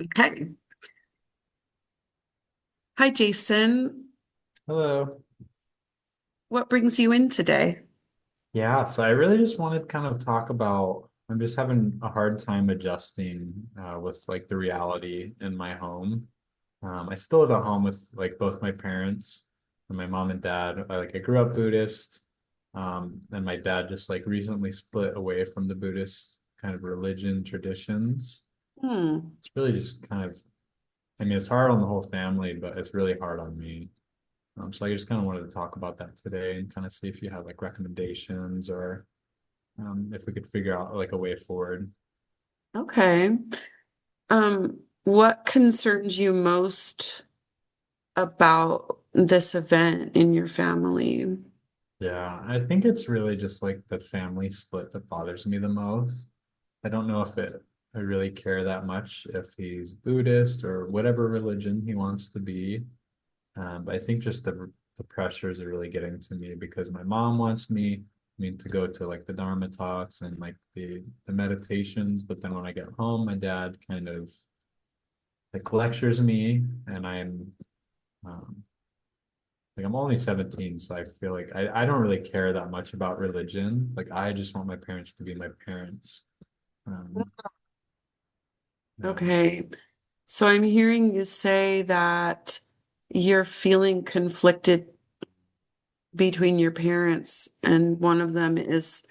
Okay. Hi, Jason. Hello. What brings you in today? Yeah, so I really just wanted to kind of talk about, I'm just having a hard time adjusting with like the reality in my home. I still live at home with like both my parents and my mom and dad. I grew up Buddhist, and my dad just like recently split away from the Buddhist kind of religion traditions. Hmm. It's really just kind of, I mean, it's hard on the whole family, but it's really hard on me. So I just kind of wanted to talk about that today and kind of see if you have like recommendations or if we could figure out like a way forward. Okay. What concerns you most about this event in your family? Yeah, I think it's really just like the family split that bothers me the most. I don't know if I really care that much if he's Buddhist or whatever religion he wants to be. But I think just the pressures are really getting to me because my mom wants me to go to like the Dharma talks and like the meditations, but then when I get home, my dad kind of like lectures me, and um, I'm only 17, so I feel like I don't really care that much about religion. Like I just want my parents to be my parents. Um, yeah, Okay. So I'm hearing you say that you're feeling conflicted between your parents, and one of them is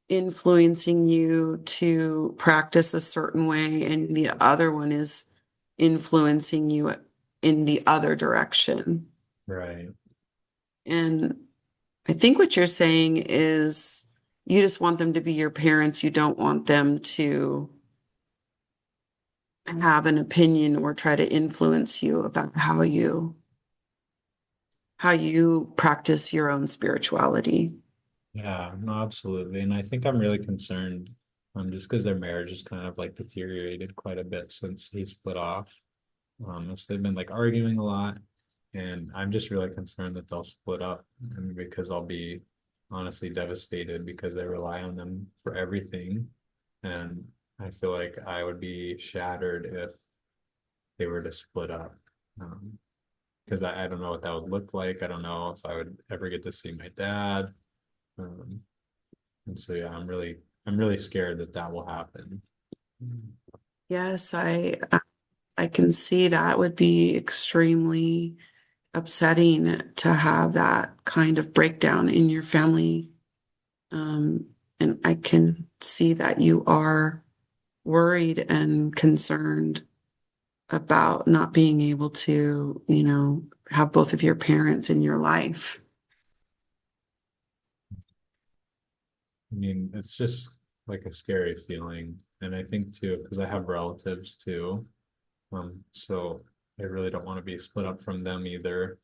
influencing you to practice a certain way, and the other one is influencing you in the other direction. right. And I think what you're saying is you just want them to be your parents. You don't want them to have an opinion or try to influence you about how you practice your own spirituality. Yeah, no, absolutely. And I think I'm really concerned, just because their marriage has kind of like deteriorated quite a bit since he split off. So they've been like arguing a lot, and I'm just really concerned that they'll split up, and because I'll be honestly devastated because I rely on them for everything, and I feel like I would be shattered if they were to split up. Because I don't know what that would look like. I don't know if I would ever get to see my dad. Um, and so yeah, I'm really scared that that will happen. Yes, I can see that would be extremely upsetting to have that kind of breakdown in your family. Um, and I can see that you are worried and concerned about not being able to, have both of your parents in your life. I mean, it's just like a scary feeling. And I think too, because I have relatives too. So I really don't want to be split up from them either,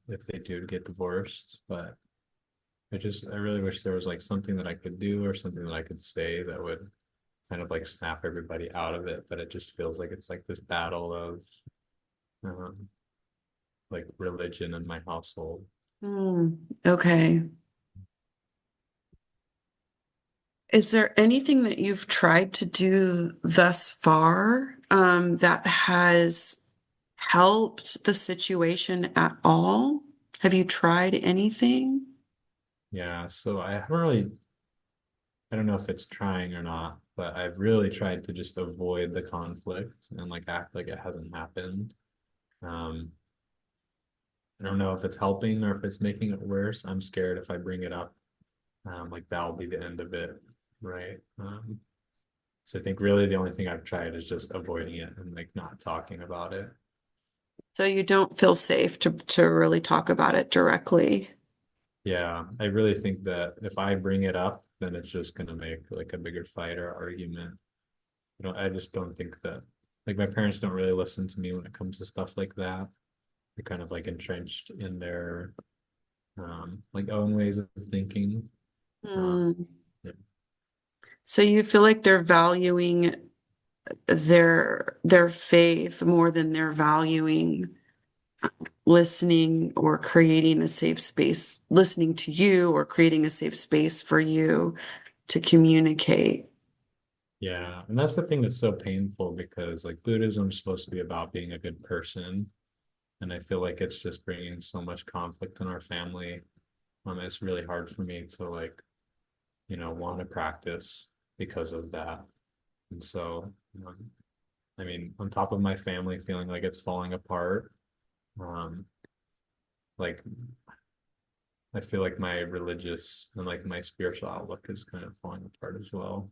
if they do get divorced. But I really wish there was like something that I could do or something that I could say that would kind of like snap everybody out of it. But it just feels like it's like this battle of um, like religion in my household. Hmm. Okay. Is there anything that you've tried to do thus far, that has helped the situation at all? Have you tried anything? Yeah, so I haven't really, I don't know if it's trying or not, but I've really tried to just avoid the conflict and like act like it hasn't happened. Um, I don't know if it's helping or if it's making it worse. I'm scared if I bring it up, like that'll be the end of it, right? So I think really the only thing I've tried is just avoiding it and like not talking about it. So you don't feel safe to really talk about it directly. Yeah, I really think that if I bring it up, then it's just gonna make like a bigger fight or argument. I just don't think that like my parents don't really listen to me when it comes to stuff like that. They're kind of like entrenched in their like own ways of thinking. Uh, Hmm. yeah. So you feel like they're valuing their faith more than they're valuing listening or creating a safe space, listening to you or creating a safe space for you to communicate. Yeah, and that's the thing that's so painful because like Buddhism is supposed to be about being a good person, and I feel like it's just bringing so much conflict in our family. It's really hard for me to like, want to practice because of that. And so, I mean, on top of my family feeling like it's falling apart, um, like I feel like my religious and like my spiritual outlook is kind of falling apart as well.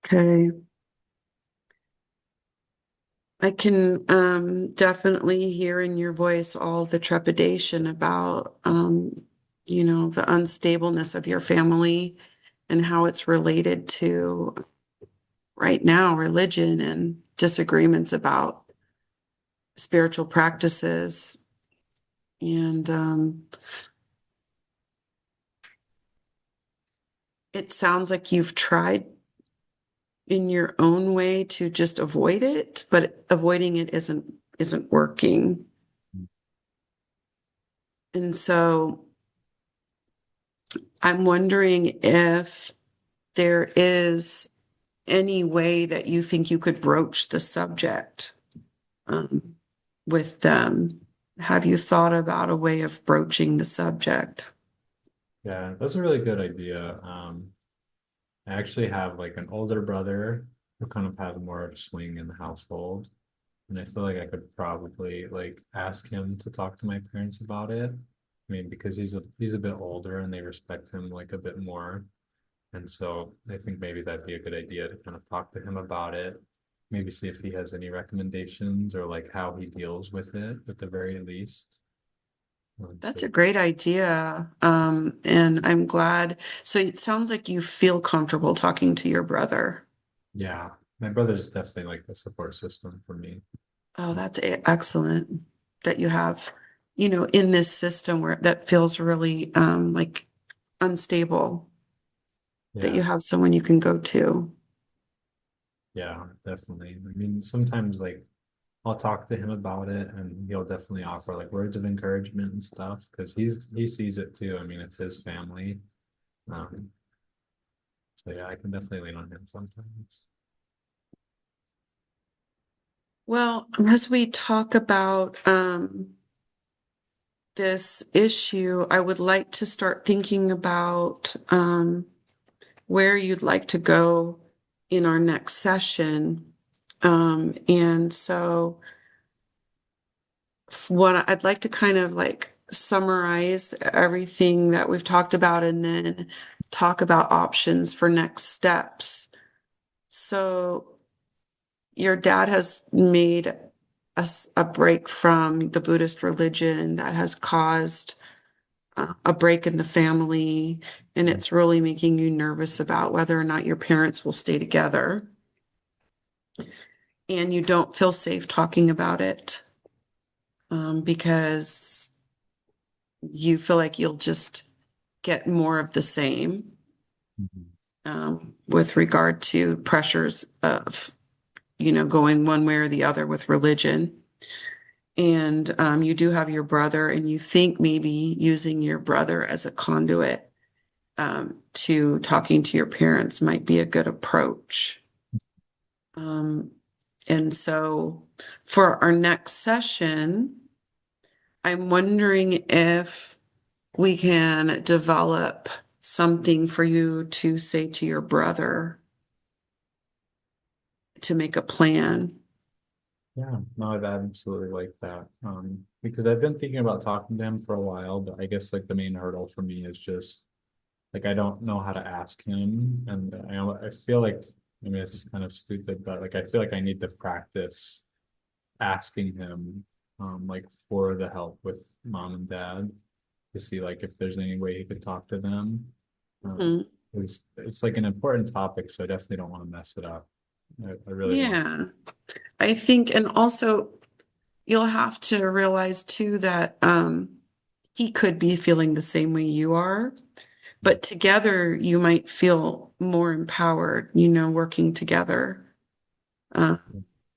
Okay. I can definitely hear in your voice all the trepidation about the unstableness of your family and how it's related to right now religion and disagreements about spiritual practices. And it sounds like you've tried in your own way to just avoid it, but avoiding it isn't working. And so I'm wondering if there is any way that you think you could broach the subject um, with them. Have you thought about a way of broaching the subject? Yeah, that's a really good idea. I actually have like an older brother who kind of has more of a swing in the household. And I feel like I could probably like ask him to talk to my parents about it. I mean, because he's a bit older and they respect him like a bit more. And so I think maybe that'd be a good idea to kind of talk to him about it. Maybe see if he has any recommendations or like how he deals with it at the very least. That's So a great idea. And I'm glad. So it sounds like you feel comfortable talking to your brother. yeah, my brother's definitely like the support system for me. Oh, that's excellent that you have, in this system where that feels really like unstable, that you Yeah, have someone you can go to. yeah, definitely. I mean, sometimes like I'll talk to him about it and he'll definitely offer like words of encouragement and stuff because he sees it too. I mean, it's his family. Um, so yeah, I can definitely lean on him sometimes. Well, as we talk about this issue, I would like to start thinking about where you'd like to go in our next session. And so, what I'd like to kind of like summarize everything that we've talked about and then talk about options for next steps. Your dad has made a break from the Buddhist religion that has caused a break in the family, and it's really making you nervous about whether or not your parents will stay together. And you don't feel safe talking about it because you feel like you'll just get more of the same Mhm. with regard to pressures of, going one way or the other with religion. And you do have your brother, and you think maybe using your brother as a conduit to talking to your parents might be a good approach. Um, and so for our next session, I'm wondering if we can develop something for you to say to your brother to make a plan. Yeah, no, I'd absolutely like that. Because I've been thinking about talking to him for a while, but I guess like the main hurdle for me is just like I don't know how to ask him, and I feel like I mean it's kind of stupid, but like I feel like I need to practice asking him, like for the help with mom and dad to see like if there's any way he could talk to them. Um, Mhm. it's like an important topic, so I definitely don't want to mess it up. I really want. Yeah, I think, and also you'll have to realize too that he could be feeling the same way you are, but together you might feel more empowered, working together. Uh,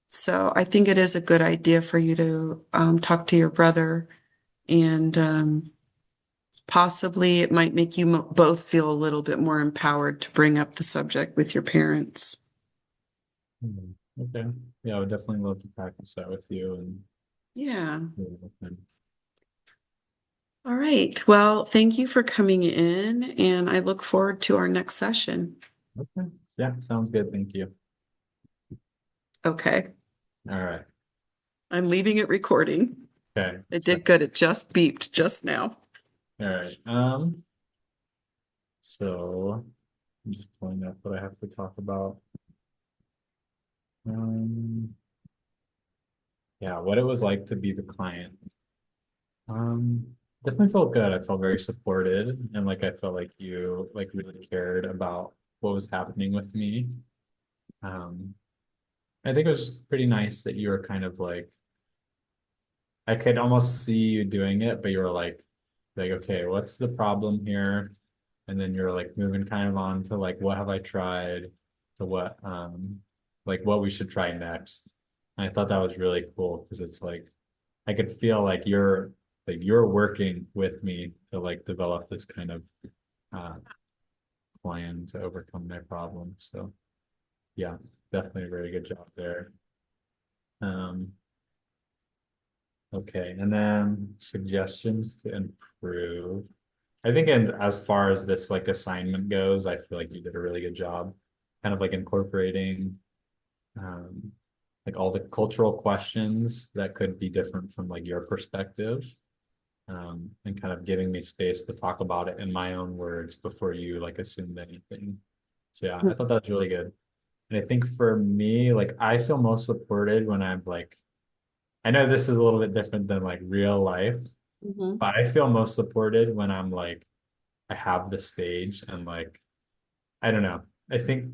so I think it is a good idea for you to talk to your brother, and possibly it might make you both feel a little bit more empowered to bring up the subject with your parents. Okay. Yeah, I would definitely love to practice that with you and Yeah. do it with him. All right. Well, thank you for coming in, and I look forward to our next session. Okay. Yeah, sounds good. Thank you. Okay. All right. I'm leaving it recording. Okay. It So, did good. It just beeped just now. all right. So I'm just pulling up what I have to talk about. Um, yeah, what it was like to be the client. Um, Definitely felt good. I felt very supported and like I felt like you like really cared about what was happening with me. Um, I think it was pretty nice that you were kind of like I could almost see you doing it, but you were like, okay, what's the problem here? And then you're like moving kind of on to like what have I tried to what like what we should try next. And I thought that was really cool because it's like I could feel like you're working with me to like develop this kind of uh plan to overcome my problem. So yeah, definitely a very good job there. Um okay, and then suggestions to improve. I think in as far as this like assignment goes, I feel like you did a really good job kind of like incorporating um like all the cultural questions that could be different from like your perspective and kind of giving me space to talk about it in my own words before you like assumed anything. So yeah, I thought that was really good. And I think for me, like I feel most supported when I'm like, I know this is a little bit different than like real life, Mhm. but I feel most supported when I'm like, I have the stage and like, I don't know. I think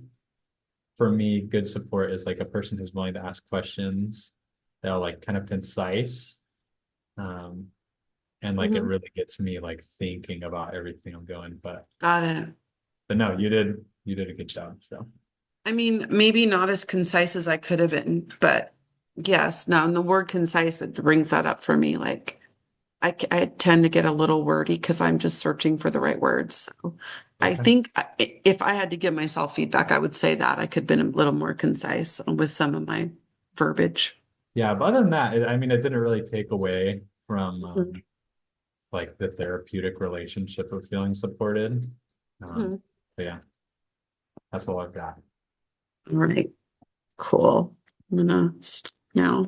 for me, good support is like a person who's willing to ask questions that are like kind of concise. Um, and like it Mhm. really gets me like thinking about everything I'm going. Got it. But no, you did a good job. So I mean, maybe not as concise as I could have been, but yes, no, and the word concise, it brings that up for me. Like I tend to get a little wordy because I'm just searching for the right words. So I okay. think if I had to give myself feedback, I would say that I could have been a little more concise with some of my verbiage. Yeah, but other than that, I mean, it didn't really take away from Mhm. like the therapeutic relationship of feeling supported. Um, Mhm. but yeah, that's all I've got. All right, cool. I'm gonna now.